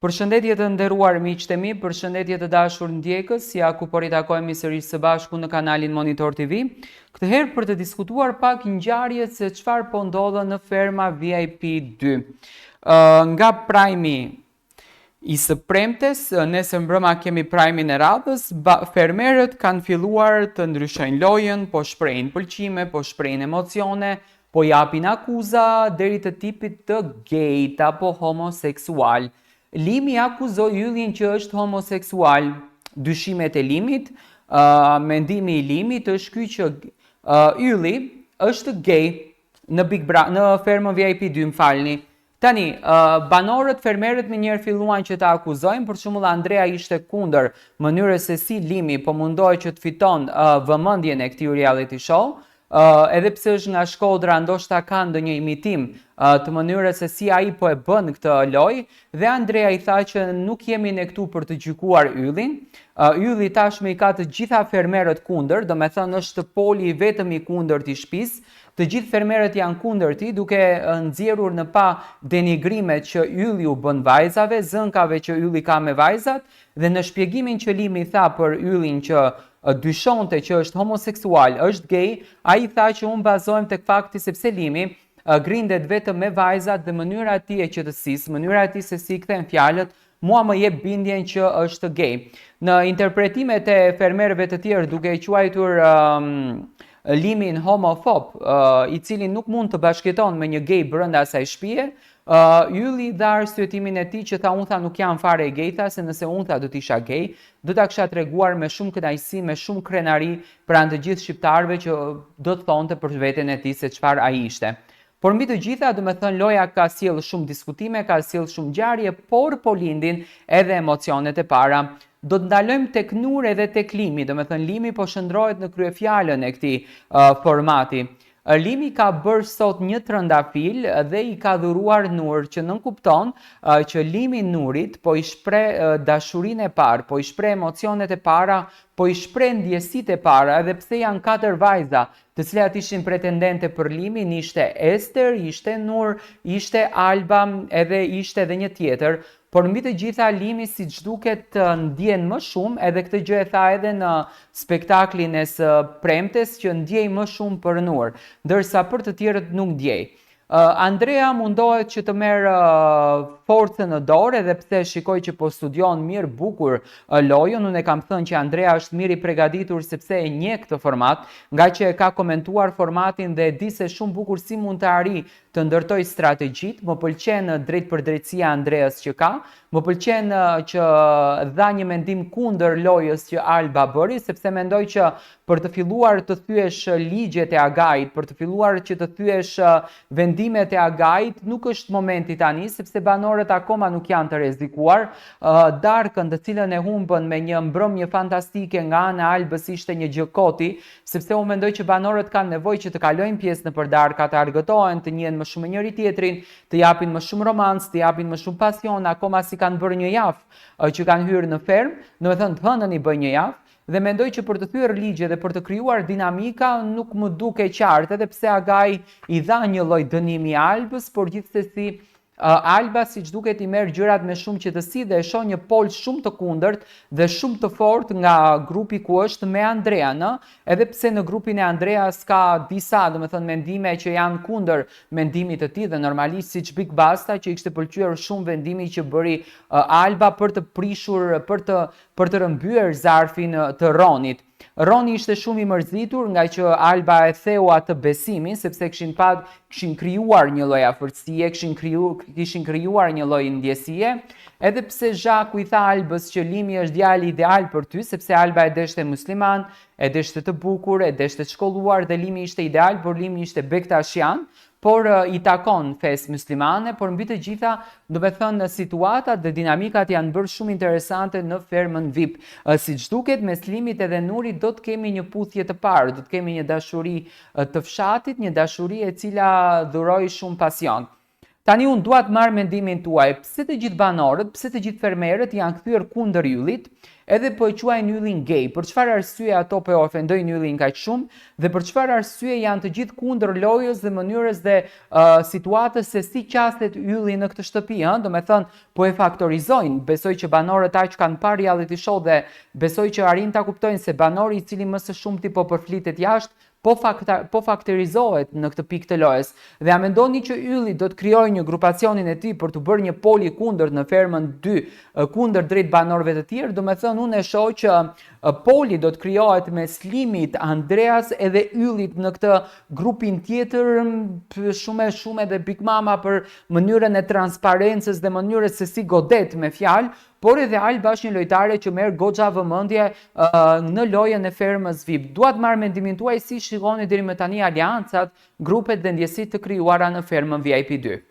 Përshëndetje të nderuar miqtë e mi, përshëndetje të dashur ndjekës, ja ku po ritakojmë sërish së bashku në kanalin Monitor TV. Këtë herë për të diskutuar pak ngjarjet se çfarë po ndodhe në ferma VIP 2. Nga prajmi i së premtes, nesër mbrëma kemi prajmin e radhës, fermerët kanë filluar të ndryshojnë lojën, po shprehin pëlqime, po shprehin emocione, po japin akuza deri të tipit të gejt apo homoseksual. Limi akuzoi Yllin që është homoseksual. Dyshimet e Limit, mendimi i Limit është ky që Ylli është gay në fermën VIP 2, më falni. Tani, banorët, fermerët më njerë filluan që ta akuzojnë, për shembull Andrea ishte kundër mënyrës se si Limi po mundohej që të fiton vëmendjen e këtij reality show. Edhe pse është nga Shkodra, ndoshta ka ndonjë imitim të mënyrës se si ai po e bën këtë lojë, dhe Andrea i tha që nuk jemi ne këtu për të gjykuar Yllin. Ylli tashmë i ka të gjitha fermerët kundër, do me thënë është poli vetëm i kundërt i shtëpisë. Të gjithë fermerët janë kundër ti, duke nxjerrur në pa denigrimet që Ylli u bën vajzave, zënkave që Ylli ka me vajzat, dhe në shpjegimin që Limi tha për Yllin që dyshonte që është homoseksual, është gay, ai tha që unë bazohem tek fakti sepse Limi grindet vetëm me vajzat dhe mënyra e tij e qetësisë, mënyra e tij se si kthen fjalët, mua më jep bindjen që është gay. Në interpretimet e fermerëve të tjerë, duke i quajtur Limin homofob, i cili nuk mund të bashkëjeton me një gay brenda asaj shtëpie, Ylli dha arsyetimin e tij që tha unë tha nuk jam fare gay, tha se nëse unë tha do të isha gay, do ta kisha treguar me shumë kënaqësi, me shumë krenari pranë të gjithë shqiptarëve që do të thonte për veten e tij se çfarë ai ishte. Por mbi të gjitha, do me thënë, loja ka sjellë shumë diskutime, ka sjellë shumë ngjarje, por po lindin edhe emocionet e para. Do të ndalojmë tek Nur edhe tek Limi, do me thënë Limi po shndrohet në kryefjalën e këtij formati. Limi ka bërë sot një trëndafil dhe i ka dhuruar Nur, që nënkupton që Limi Nurit po i shpreh dashurinë e parë, po i shpreh emocionet e para, po i shpreh ndjesitë e para, edhe pse janë 4 vajza, të cilat ishin pretendente për Limin, ishte Ester, ishte Nur, ishte Alba, edhe ishte edhe një tjetër. Por mbi të gjitha Limi siç duket ndjen më shumë, edhe këtë gjë e tha edhe në spektaklin e së premtes, që ndjej më shumë për Nur, ndërsa për të tjerët nuk ndjej. Andrea mundohet që të merë forcën në dorë, edhe pse shikoj që po studion mirë bukur lojën. Unë e kam thënë që Andrea është mirë i përgatitur sepse e njeh këtë format, nga që e ka komentuar formatin dhe e di se shumë bukur si mund të arrijë të ndërtoj strategjit. Më pëlqen drejt për drejtësia Andreas që ka, më pëlqen që dha një mendim kundër lojës që Alba bëri, sepse mendoj që për të filluar të thyesh ligjet e Agait, për të filluar që të thyesh vendimet e Agait, nuk është momenti tani, sepse banorët akoma nuk janë të rrezikuar. Darkën, të cilën e humbën me një mbrëmje fantastike nga ana e Albës, ishte një gjë koti, sepse unë mendoj që banorët kanë nevojë që të kalojnë pjesë nëpër darka, të argëtohen, të njihen më shumë njëri tjetrin, të japin më shumë romancë, të japin më shumë pasion, akoma si kanë bërë një javë që kanë hyrë në fermë, do të thënë të hënën i bëj një javë. Dhe mendoj që për të thyer ligje dhe për të krijuar dinamika nuk më duke qartë, edhe pse Agai i dha një lloj dënimi Albës, por gjithsesi Alba siç duket i merr gjërat me shumë qetësi dhe e shoh një pol shumë të kundërt dhe shumë të fortë nga grupi ku është me Andrean, edhe pse në grupin e Andreas ka disa, domethënë, mendime që janë kundër mendimit të tij, dhe normalisht siç Big Basta që i kishte pëlqyer shumë vendimi që bëri Alba për të prishur, për të rrëmbyer zarfin të Ronit. Roni ishte shumë i mërzitur nga që Alba e theu atë besimin, sepse kishin krijuar një lloj afërsie, kishin krijuar një lloj ndjesie, edhe pse Zhaku i tha Albës që Limi është djali ideal për ty, sepse Alba e deshte musliman, e deshte të bukur, e deshte të shkolluar, dhe Limi ishte ideal, por Limi ishte bektashian, por i takon fesë muslimane, por mbi të gjitha, do të thënë, situatat dhe dinamikat janë bërë shumë interesante në fermën VIP. Siç duket, mes Limit edhe Nurit do të kemi një puthje të parë, do të kemi një dashuri të fshatit, një dashuri e cila dhuroi shumë pasion. Tani unë dua të marr mendimin tuaj, pse të gjithë banorët, pse të gjithë fermerët janë kthyer kundër yllit, edhe po e quajnë yllin gay. Për çfarë arsye ato po e ofendojnë yllin kaq shumë dhe për çfarë arsye janë të gjithë kundër lojës dhe mënyrës dhe situatës se si qaset ylli në këtë shtëpi, ëh? Domethënë po e faktorizojnë. Besoj që banorët aq kanë parë reality show dhe besoj që arrin ta kuptojnë se banori i cili më së shumti po përflitet jashtë po faktorizohet në këtë pikë të lojës. Dhe a mendoni që ylli do të krijojë një grupacionin e tij për të bërë një poli kundër në fermën 2 kundër drejt banorëve të tjerë? Domethënë unë e shoh që poli do të krijohet mes Slimit, Andreas edhe yllit në këtë grupin tjetër, shumë edhe Big Mama për mënyrën e transparencës dhe mënyrës se si godet me fjalë, por edhe Alba është një lojtare që merr goxha vëmendje në lojën e fermës VIP. Dua të marr mendimin tuaj si shikoni deri më tani aleancat, grupet dhe ndjesitë të krijuara në fermën VIP 2.